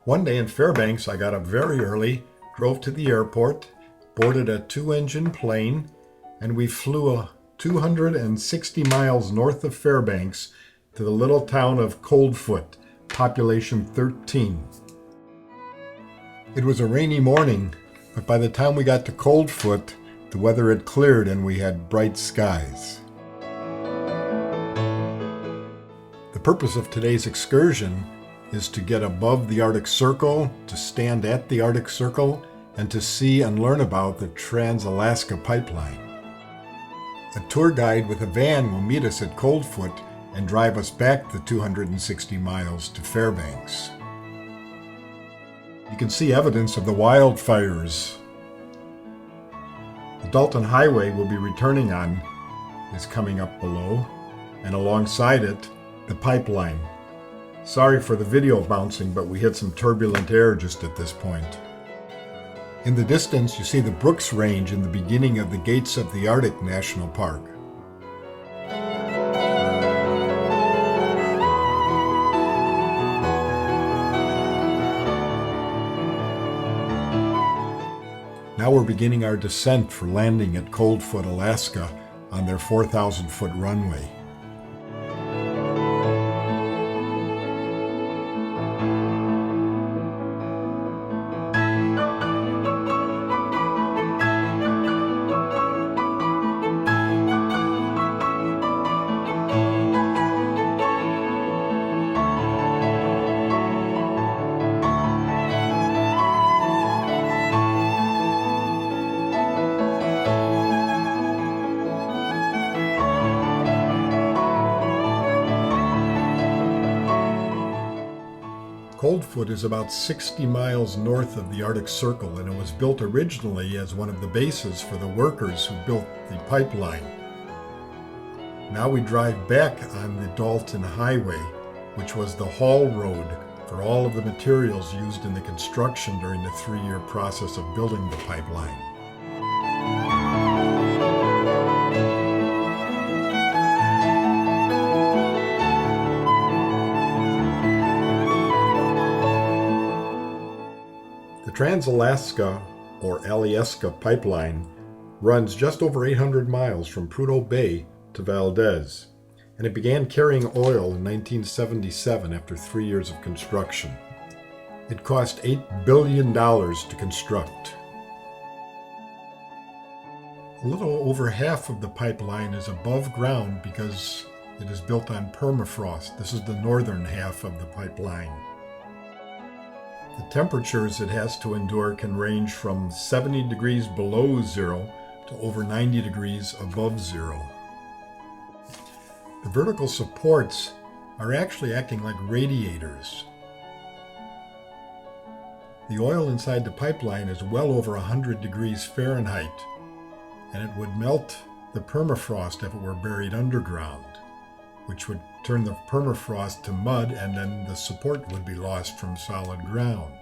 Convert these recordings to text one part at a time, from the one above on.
One day in Fairbanks, I got up very early, drove to the airport, boarded a 2-engine plane, and we flew 260 miles north of Fairbanks to the little town of Coldfoot, population 13. It was a rainy morning, but by the time we got to Coldfoot, the weather had cleared and we had bright skies. The purpose of today's excursion is to get above the Arctic Circle, to stand at the Arctic Circle, and to see and learn about the Trans-Alaska Pipeline. A tour guide with a van will meet us at Coldfoot and drive us back the 260 miles to Fairbanks. You can see evidence of the wildfires. The Dalton Highway we'll be returning on is coming up below, and alongside it, the pipeline. Sorry for the video bouncing, but we hit some turbulent air just at this point. In the distance, you see the Brooks Range in the beginning of the Gates of the Arctic National Park. Now we're beginning our descent for landing at Coldfoot, Alaska on their 4,000-foot runway. Coldfoot is about 60 miles north of the Arctic Circle, and it was built originally as one of the bases for the workers who built the pipeline. Now we drive back on the Dalton Highway, which was the haul road for all of the materials used in the construction during the 3-year process of building the pipeline. The Trans-Alaska, or Alyeska pipeline, runs just over 800 miles from Prudhoe Bay to Valdez, and it began carrying oil in 1977 after 3 years of construction. It cost $8 billion to construct. A little over half of the pipeline is above ground because it is built on permafrost. This is the northern half of the pipeline. The temperatures it has to endure can range from 70 degrees below zero to over 90 degrees above zero. The vertical supports are actually acting like radiators. The oil inside the pipeline is well over 100 degrees Fahrenheit, and it would melt the permafrost if it were buried underground, which would turn the permafrost to mud, and then the support would be lost from solid ground.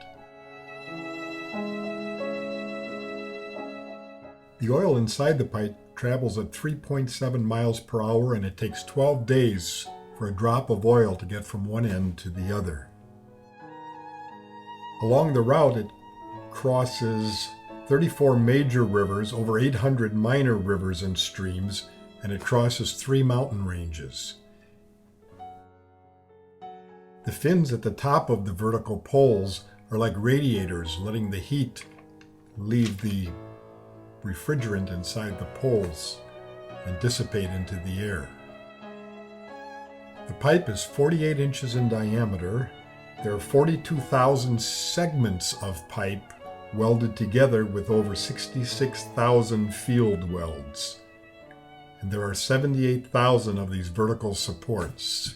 The oil inside the pipe travels at 3.7 miles per hour, and it takes 12 days for a drop of oil to get from one end to the other. Along the route, it crosses 34 major rivers, over 800 minor rivers and streams, and it crosses 3 mountain ranges. The fins at the top of the vertical poles are like radiators, letting the heat leave the refrigerant inside the poles and dissipate into the air. The pipe is 48 inches in diameter. There are 42,000 segments of pipe welded together with over 66,000 field welds. And there are 78,000 of these vertical supports.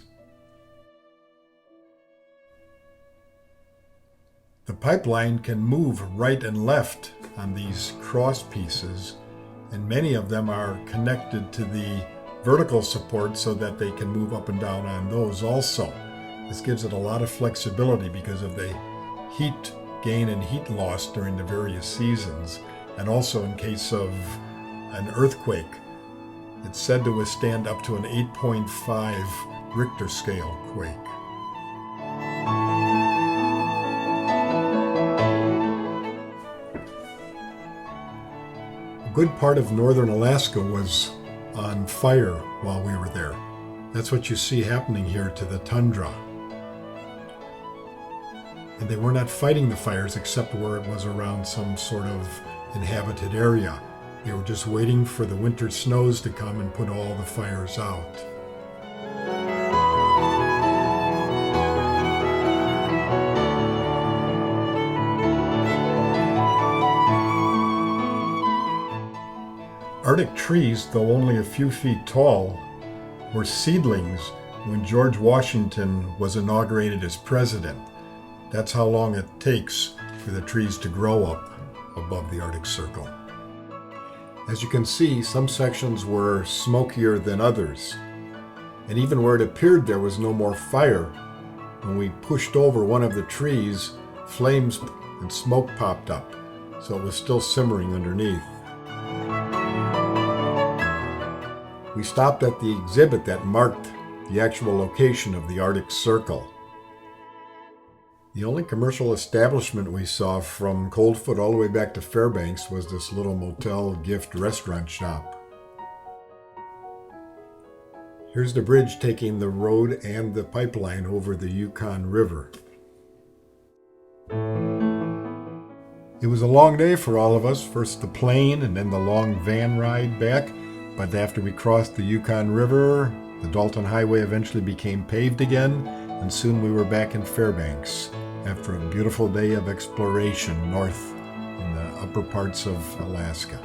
The pipeline can move right and left on these cross pieces, and many of them are connected to the vertical support so that they can move up and down on those also. This gives it a lot of flexibility because of the heat gain and heat loss during the various seasons, and also in case of an earthquake. It's said to withstand up to an 8.5 Richter scale quake. A good part of northern Alaska was on fire while we were there. That's what you see happening here to the tundra. And they were not fighting the fires except where it was around some sort of inhabited area. They were just waiting for the winter snows to come and put all the fires out. Arctic trees, though only a few feet tall, were seedlings when George Washington was inaugurated as president. That's how long it takes for the trees to grow up above the Arctic Circle. As you can see, some sections were smokier than others. And even where it appeared there was no more fire, when we pushed over one of the trees, flames and smoke popped up. So it was still simmering underneath. We stopped at the exhibit that marked the actual location of the Arctic Circle. The only commercial establishment we saw from Coldfoot all the way back to Fairbanks was this little motel gift restaurant shop. Here's the bridge taking the road and the pipeline over the Yukon River. It was a long day for all of us, first the plane and then the long van ride back. But after we crossed the Yukon River, the Dalton Highway eventually became paved again, and soon we were back in Fairbanks after a beautiful day of exploration north in the upper parts of Alaska.